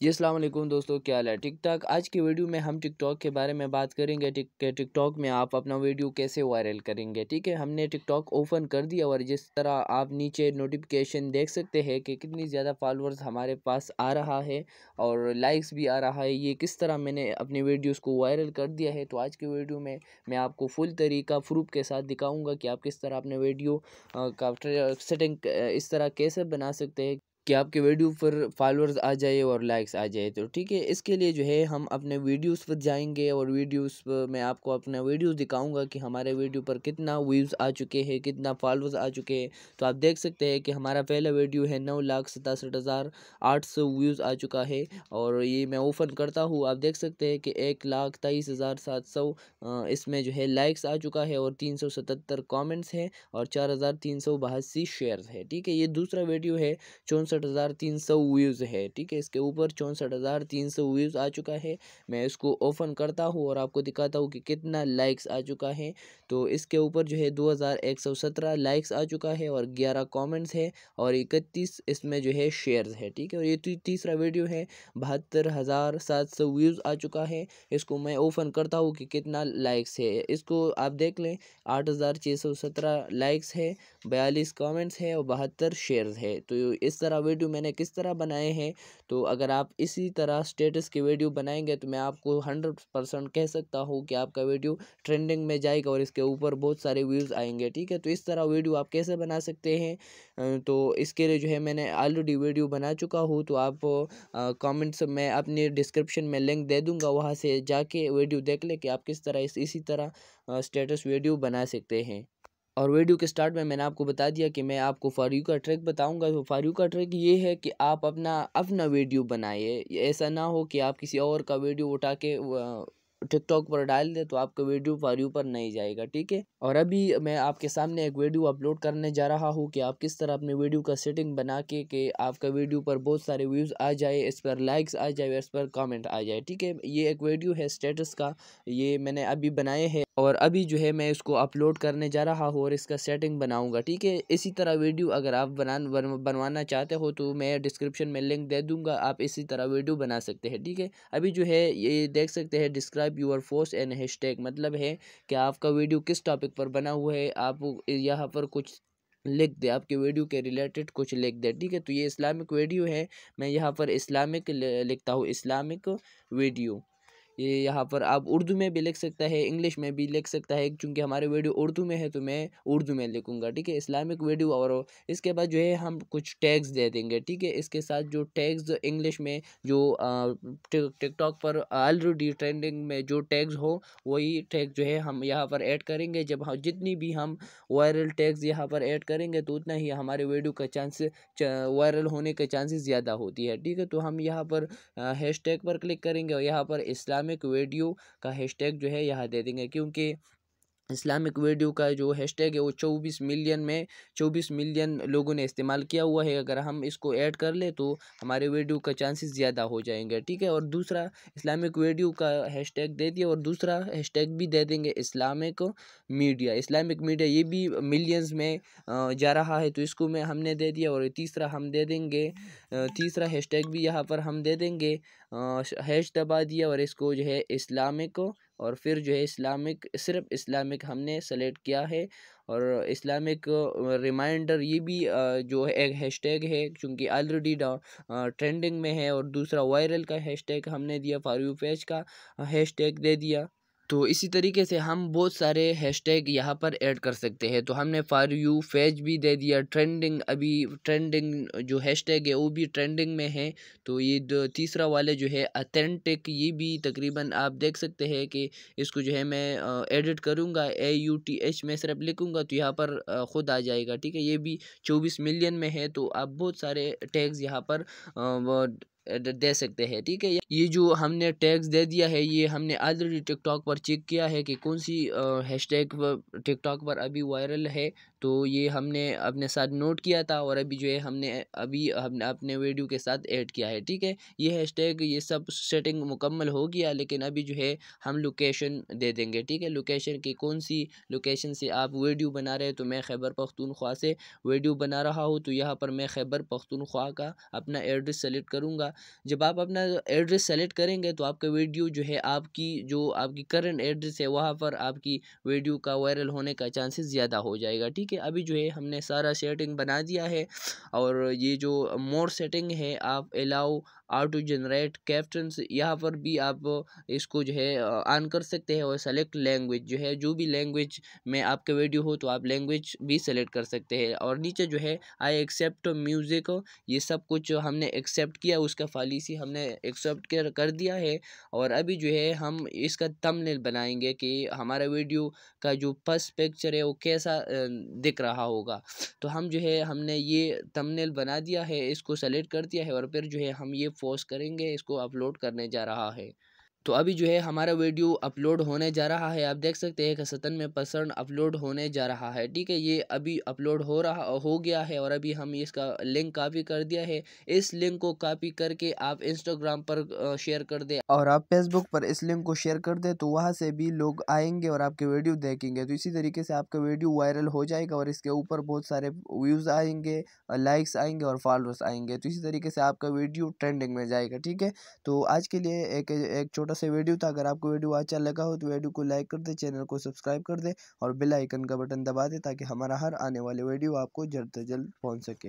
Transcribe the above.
जी अस्सलाम वालेकुम दोस्तों, क्या हाल है। टिकटॉक आज की वीडियो में हम टिकटॉक के बारे में बात करेंगे। टिकटॉक में आप अपना वीडियो कैसे वायरल करेंगे। ठीक है, हमने टिकटॉक ओपन कर दिया और जिस तरह आप नीचे नोटिफिकेशन देख सकते हैं कि कितनी ज़्यादा फॉलोअर्स हमारे पास आ रहा है और लाइक्स भी आ रहा है। ये किस तरह मैंने अपनी वीडियोस को वायरल कर दिया है। तो आज की वीडियो में मैं आपको फुल तरीका प्रूफ के साथ दिखाऊंगा कि आप किस तरह अपने वीडियो का सेटिंग इस तरह कैसे बना सकते हैं कि आपके वीडियो पर फॉलोअर्स आ जाए और लाइक्स आ जाए। तो ठीक है, इसके लिए जो है हम अपने वीडियोस पर जाएंगे और वीडियोस पर मैं आपको अपना वीडियो दिखाऊंगा कि हमारे वीडियो पर कितना व्यूज़ आ चुके हैं, कितना फॉलोअर्स आ चुके हैं। तो आप देख सकते हैं कि हमारा पहला वीडियो है 9,67,800 व्यूज़ आ चुका है। और ये मैं ओपन करता हूँ, आप देख सकते हैं कि 1,23,700 इसमें जो है लाइक्स आ चुका है और 377 कमेंट्स हैं और 4,382 शेयर्स है। ठीक है, ये दूसरा वीडियो है 64,300 व्यूज़ है। ठीक है, इसके ऊपर 64,300 व्यूज़ आ चुका है। मैं इसको ओपन करता हूँ और आपको दिखाता हूँ कि कितना लाइक्स आ चुका है। तो इसके ऊपर जो है 2,117 लाइक्स आ चुका है और 11 कमेंट्स है और 31 इसमें जो है शेयर्स है। ठीक है, और ये तीसरा वीडियो है 72,700 व्यूज़ आ चुका है। इसको मैं ओपन करता हूँ कि कितना लाइक्स है। इसको आप देख लें, 8,617 लाइक्स है, 42 कमेंट्स है और 72 शेयर्स है। तो इस तरह वीडियो मैंने किस तरह बनाए हैं। तो अगर आप इसी तरह स्टेटस की वीडियो बनाएंगे तो मैं आपको 100% कह सकता हूँ कि आपका वीडियो ट्रेंडिंग में जाएगा और इसके ऊपर बहुत सारे व्यूज़ आएंगे। ठीक है, तो इस तरह वीडियो आप कैसे बना सकते हैं। तो इसके लिए जो है मैंने ऑलरेडी वीडियो बना चुका हूँ। तो आप कमेंट्स में अपने डिस्क्रिप्शन में लिंक दे दूँगा, वहाँ से जाके वीडियो देख ले कि आप किस तरह इसी तरह स्टेटस वीडियो बना सकते हैं। और वीडियो के स्टार्ट में मैंने आपको बता दिया कि मैं आपको फॉर यू का ट्रिक बताऊंगा। तो फॉर यू का ट्रिक ये है कि आप अपना अपना वीडियो बनाइए। ऐसा ना हो कि आप किसी और का वीडियो उठा के टिकटॉक पर डाल दे तो आपका वीडियो फॉर यू पर नहीं जाएगा। ठीक है, और अभी मैं आपके सामने एक वीडियो अपलोड करने जा रहा हूँ कि आप किस तरह अपने वीडियो का सेटिंग बना के कि आपका वीडियो पर बहुत सारे व्यूज़ आ जाए, इस पर लाइक्स आ जाए, इस पर कमेंट आ जाए। ठीक है, ये एक वीडियो है स्टेटस का, ये मैंने अभी बनाए हैं और अभी जो है मैं इसको अपलोड करने जा रहा हूँ और इसका सेटिंग बनाऊंगा। ठीक है, इसी तरह वीडियो अगर आप बनवाना चाहते हो तो मैं डिस्क्रिप्शन में लिंक दे दूंगा, आप इसी तरह वीडियो बना सकते हैं। ठीक है, अभी जो है ये देख सकते हैं describe your post and hashtag, मतलब है कि आपका वीडियो किस टॉपिक पर बना हुआ है। आप यहाँ पर कुछ लिख दे, आपके वीडियो के रिलेटेड कुछ लिख दे। ठीक है, तो ये इस्लामिक वीडियो है, मैं यहाँ पर इस्लामिक लिखता हूँ, इस्लामिक वीडियो। ये यहाँ पर आप उर्दू में भी लिख सकता है, इंग्लिश में भी लिख सकता है, क्योंकि हमारे वीडियो उर्दू में है तो मैं उर्दू में लिखूंगा। ठीक है, इस्लामिक वीडियो। और इसके बाद जो है हम कुछ टैग्स दे देंगे। ठीक है, इसके साथ जो टैग्स इंग्लिश में जो टिकटॉक पर ऑलरेडी ट्रेंडिंग में जो टैग्स हो वही टैग जो है हम यहाँ पर ऐड करेंगे। जब हम जितनी भी हम वायरल टैग्स यहाँ पर ऐड करेंगे तो उतना ही हमारे वीडियो का चांस वायरल होने के चांसेस ज़्यादा होती है। ठीक है, तो हम यहाँ पर हैशटैग पर क्लिक करेंगे और यहाँ पर इस्लामिक वीडियो का हैशटैग जो है यहाँ दे देंगे, क्योंकि इस्लामिक वीडियो का जो हैशटैग है वो 24 मिलियन लोगों ने इस्तेमाल किया हुआ है। अगर हम इसको ऐड कर ले तो हमारे वीडियो का चांसेस ज़्यादा हो जाएंगे। ठीक है, और दूसरा इस्लामिक वीडियो का हैशटैग दे दिया और दूसरा हैशटैग भी दे देंगे इस्लामिक मीडिया। इस्लामिक मीडिया ये भी मिलियंस में जा रहा है, तो इसको में हमने दे दिया। और तीसरा हम दे देंगे, तीसरा हैशटैग भी यहाँ पर हम दे देंगे, हैश दबा दिया और इसको जो है इस्लामिक, और फिर जो है इस्लामिक, सिर्फ इस्लामिक हमने सेलेक्ट किया है। और इस्लामिक रिमाइंडर ये भी जो है एक हैशटैग है, क्योंकि ऑलरेडी ट्रेंडिंग में है। और दूसरा वायरल का हैशटैग हमने दिया, फॉर यू पेज का हैशटैग दे दिया। तो इसी तरीके से हम बहुत सारे हैशटैग यहाँ पर ऐड कर सकते हैं। तो हमने फॉर यू पेज भी दे दिया, ट्रेंडिंग, अभी ट्रेंडिंग जो हैशटैग है वो भी ट्रेंडिंग में है। तो ये तीसरा वाले जो है ऑथेंटिक, ये भी तकरीबन आप देख सकते हैं कि इसको जो है मैं एडिट करूँगा, AUTH में सिर्फ लिखूँगा तो यहाँ पर ख़ुद आ जाएगा। ठीक है, ये भी 24 मिलियन में है। तो आप बहुत सारे टैग्स यहाँ पर दे सकते हैं। ठीक है, ये जो हमने टैग्स दे दिया है ये हमने ऑलरेडी टिकटॉक पर चेक किया है कि कौन सी हैशटैग टिकटॉक पर अभी वायरल है। तो ये हमने अपने साथ नोट किया था और अभी जो है हमने अपने वीडियो के साथ ऐड किया है। ठीक है, ये हैशटैग ये सब सेटिंग मुकम्मल हो गया, लेकिन अभी जो है हम लोकेशन दे देंगे। ठीक है, लोकेशन की कौन सी लोकेशन से आप वीडियो बना रहे हैं। तो मैं खैबर पख्तूनख्वा से वीडियो बना रहा हूँ, तो यहाँ पर मैं खैबर पख्तूनख्वा का अपना एड्रेस सेलेक्ट करूँगा। जब आप अपना एड्रेस सेलेक्ट करेंगे तो आपका वीडियो जो है आपकी करंट एड्रेस है वहाँ पर आपकी वीडियो का वायरल होने का चांसेस ज़्यादा हो जाएगा। ठीक है, अभी जो है हमने सारा सेटिंग बना दिया है और ये जो मोर सेटिंग है आप अलाउ ऑटो जनरेट कैप्शंस यहाँ पर भी आप इसको जो है ऑन कर सकते हैं और सेलेक्ट लैंग्वेज जो है जो भी लैंग्वेज में आपके वीडियो हो तो आप लैंग्वेज भी सेलेक्ट कर सकते हैं। और नीचे जो है आई एक्सेप्ट म्यूज़िक ये सब कुछ हमने एक्सेप्ट किया, उसका पॉलिसी हमने एक्सेप्ट कर दिया है। और अभी जो है हम इसका थंबनेल बनाएंगे कि हमारा वीडियो का जो फर्स्ट पिक्चर है वो कैसा दिख रहा होगा। तो हम जो है हमने ये थंबनेल बना दिया है, इसको सेलेक्ट कर दिया है और फिर जो है हम ये पोस्ट करेंगे, इसको अपलोड करने जा रहा है। तो अभी जो है हमारा वीडियो अपलोड होने जा रहा है, आप देख सकते हैं कि 97% अपलोड होने जा रहा है। ठीक है, ये अभी अपलोड हो गया है और अभी हम इसका लिंक कॉपी कर दिया है। इस लिंक को कॉपी करके आप इंस्टाग्राम पर शेयर कर दें और आप फेसबुक पर इस लिंक को शेयर कर दें तो वहाँ से भी लोग आएंगे और आपके वीडियो देखेंगे। तो इसी तरीके से आपका वीडियो वायरल हो जाएगा और इसके ऊपर बहुत सारे व्यूज़ आएंगे, लाइक्स आएंगे और फॉलोअर्स आएंगे। तो इसी तरीके से आपका वीडियो ट्रेंडिंग में जाएगा। ठीक है, तो आज के लिए एक एक छोटा सा वीडियो था। अगर आपको वीडियो अच्छा लगा हो तो वीडियो को लाइक कर दे, चैनल को सब्सक्राइब कर दे और बेल आइकन का बटन दबा दे ताकि हमारा हर आने वाले वीडियो आपको जल्द से जल्द पहुंच सके।